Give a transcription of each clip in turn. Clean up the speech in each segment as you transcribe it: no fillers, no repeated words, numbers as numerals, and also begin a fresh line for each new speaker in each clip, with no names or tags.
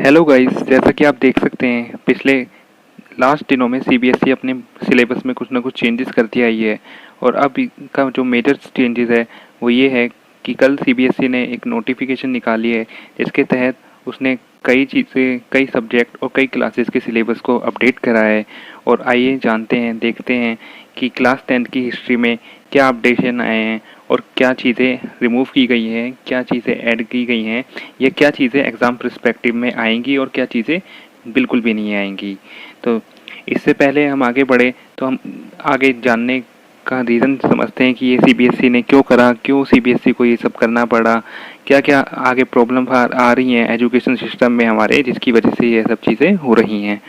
Hello guys, जैसा कि आप देख सकते हैं पिछले लास्ट दिनों में सीबीएसई अपने सिलेबस में कुछ ना कुछ चेंजेस करती आई है। और अब का जो मेजर चेंजेस है वो ये है कि कल सीबीएसई ने एक नोटिफिकेशन निकाली है जिसके तहत उसने कई चीज़ें, कई सब्जेक्ट और कई क्लासेस के सिलेबस को अपडेट करा है। और आइए जानते हैं, देखते हैं कि क्लास 10 की हिस्ट्री में क्या अपडेशन आए हैं और क्या चीज़ें रिमूव की गई हैं, क्या चीज़ें ऐड की गई हैं, या क्या चीज़ें एग्ज़ाम पर्सपेक्टिव में आएंगी और क्या चीज़ें बिल्कुल भी नहीं आएंगी। तो इससे पहले हम आगे बढ़े तो हम आगे जानने का रीज़न समझते हैं कि ये सीबीएसई ने क्यों करा, क्यों सीबीएसई को ये सब करना पड़ा, क्या क्या आगे प्रॉब्लम आ रही हैं एजुकेशन सिस्टम में हमारे, जिसकी वजह से ये सब चीज़ें हो रही हैं।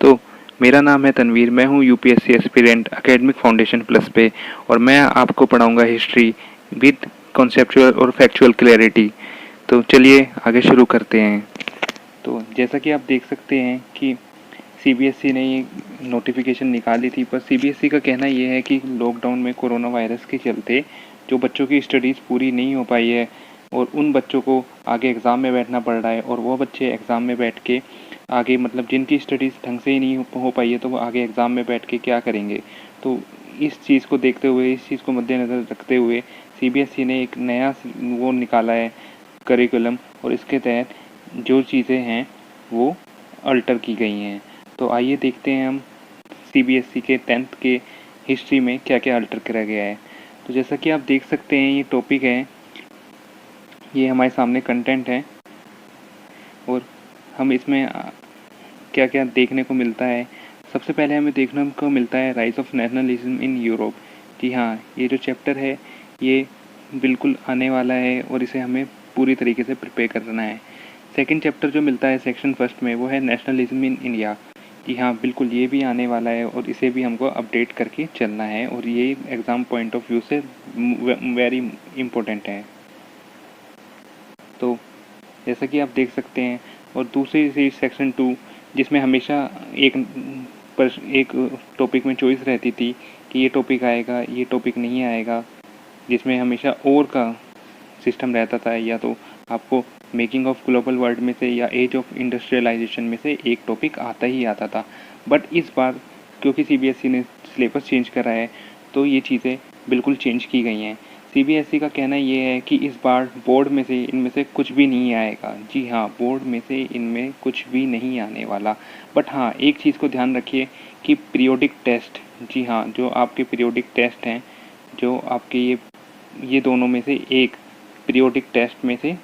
तो मेरा नाम है तनवीर, मैं हूँ UPSC aspirant academic foundation plus पे, और मैं आपको पढ़ाऊँगा हिस्ट्री विद कॉन्सेप्चुअल और फैक्चुअल क्लैरिटी। तो चलिए आगे शुरू करते हैं। तो जैसा कि आप देख सकते हैं कि सीबीएसई ने ये नोटिफिकेशन निकाली थी, पर सीबीएसई का कहना ये है कि लॉकडाउन में कोरोना वायरस के चलते जो बच्चों की स्टडीज़ पूरी नहीं हो पाई है और उन बच्चों को आगे एग्ज़ाम में बैठना पड़ रहा है, और वो बच्चे एग्ज़ाम में बैठ के आगे मतलब जिनकी स्टडीज़ ढंग से ही नहीं हो पाई है तो वो आगे एग्ज़ाम में बैठ के क्या करेंगे। तो इस चीज़ को देखते हुए, इस चीज़ को मद्देनज़र रखते हुए सीबीएसई ने एक नया वो निकाला है करिकुलम, और इसके तहत जो चीज़ें हैं वो अल्टर की गई हैं। तो आइए देखते हैं हम सीबीएसई के 10th के हिस्ट्री में क्या क्या अल्टर करा गया है। तो जैसा कि आप देख सकते हैं ये टॉपिक है, ये हमारे सामने कंटेंट है, और हम इसमें क्या क्या देखने को मिलता है। सबसे पहले हमें देखने को मिलता है rise of nationalism in Europe. जी हाँ, ये जो चैप्टर है ये बिल्कुल आने वाला है और इसे हमें पूरी तरीके से प्रिपेयर करना है। सेकंड चैप्टर जो मिलता है सेक्शन फर्स्ट में वो है नेशनलिज्म इन इंडिया। जी हाँ, बिल्कुल ये भी आने वाला है और इसे भी हमको अपडेट करके चलना है, और ये एग्ज़ाम पॉइंट ऑफ व्यू से वेरी इम्पोर्टेंट है। तो जैसा कि आप देख सकते हैं, और दूसरी चीज़ सेक्शन 2 जिसमें हमेशा एक टॉपिक में चॉइस रहती थी कि ये टॉपिक आएगा, ये टॉपिक नहीं आएगा, जिसमें हमेशा और का सिस्टम रहता था, या तो आपको मेकिंग ऑफ ग्लोबल वर्ल्ड में से या एज ऑफ इंडस्ट्रियलाइजेशन में से एक टॉपिक आता ही आता था। बट इस बार क्योंकि सीबीएसई ने सिलेबस चेंज करा है तो ये चीज़ें बिल्कुल चेंज की गई हैं। सीबीएसई का कहना ये है कि इस बार बोर्ड में से इनमें से कुछ भी नहीं आएगा। जी हाँ, बोर्ड में से इनमें कुछ भी नहीं आने वाला। बट हाँ, एक चीज़ को ध्यान रखिए कि पीरियोडिक टेस्ट, जी हाँ, जो आपके पीरियोडिक टेस्ट हैं, जो आपके ये दोनों में से एक पीरियोडिक टेस्ट में से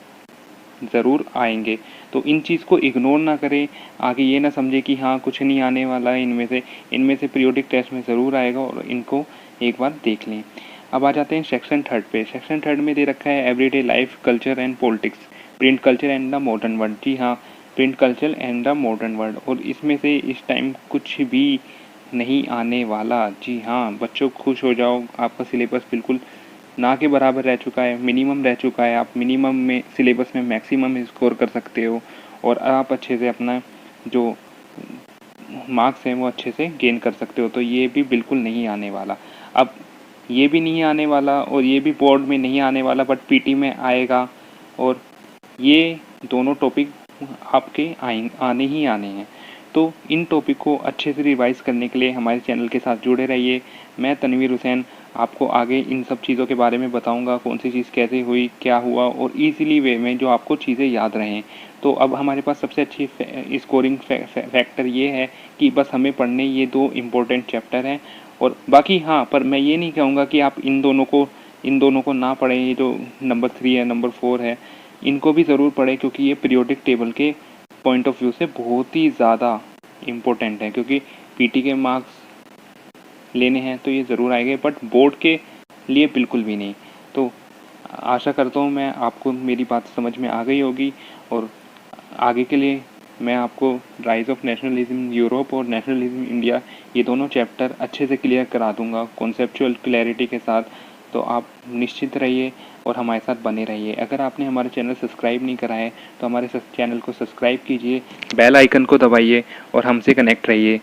ज़रूर आएंगे। तो इन चीज़ को इग्नोर ना करें, आगे ये ना समझे कि हाँ कुछ नहीं आने वाला है इनमें से पीरियोडिक टेस्ट में ज़रूर आएगा, और इनको एक बार देख लें। अब आ जाते हैं सेक्शन थर्ड पे। सेक्शन थर्ड में दे रखा है everyday life, culture and politics, print culture and the modern world. जी हाँ, print culture and the modern world, और इसमें से इस टाइम कुछ भी नहीं आने वाला। जी हाँ, बच्चों खुश हो जाओ, आपका सिलेबस बिल्कुल ना के बराबर रह चुका है, मिनिमम रह चुका है। आप मिनिमम में सिलेबस में मैक्सिमम स्कोर कर सकते हो, और आप अच्छे से अपना जो मार्क्स हैं वो अच्छे से गेन कर सकते हो। तो ये भी बिल्कुल नहीं आने वाला। अब ये भी नहीं आने वाला और ये भी बोर्ड में नहीं आने वाला, बट पीटी में आएगा, और ये दोनों टॉपिक आपके आने ही आने हैं। तो इन टॉपिक को अच्छे से रिवाइज़ करने के लिए हमारे चैनल के साथ जुड़े रहिए। मैं तनवीर हुसैन आपको आगे इन सब चीज़ों के बारे में बताऊंगा, कौन सी चीज़ कैसे हुई, क्या हुआ, और इजीली वे में जो आपको चीज़ें याद रहें। तो अब हमारे पास सबसे अच्छी स्कोरिंग फैक्टर ये है कि बस हमें पढ़ने ये दो इम्पोर्टेंट चैप्टर हैं, और बाकी हाँ, पर मैं ये नहीं कहूँगा कि आप इन दोनों को ना पढ़ें। ये जो नंबर 3 है, नंबर 4 है, इनको भी ज़रूर पढ़ें, क्योंकि ये पीरियोडिक टेबल के पॉइंट ऑफ व्यू से बहुत ही ज़्यादा इम्पोर्टेंट है, क्योंकि पीटी के मार्क्स लेने हैं तो ये ज़रूर आएंगे, बट बोर्ड के लिए बिल्कुल भी नहीं। तो आशा करता हूँ मैं आपको मेरी बात समझ में आ गई होगी, और आगे के लिए मैं आपको राइज ऑफ नेशनलिज्म यूरोप और नेशनलिज्म इंडिया ये दोनों चैप्टर अच्छे से क्लियर करा दूंगा कॉन्सेप्चुअल क्लैरिटी के साथ। तो आप निश्चित रहिए और हमारे साथ बने रहिए। अगर आपने हमारे चैनल सब्सक्राइब नहीं करा है तो हमारे चैनल को सब्सक्राइब कीजिए, बेल आइकन को दबाइए और हमसे कनेक्ट रहिए।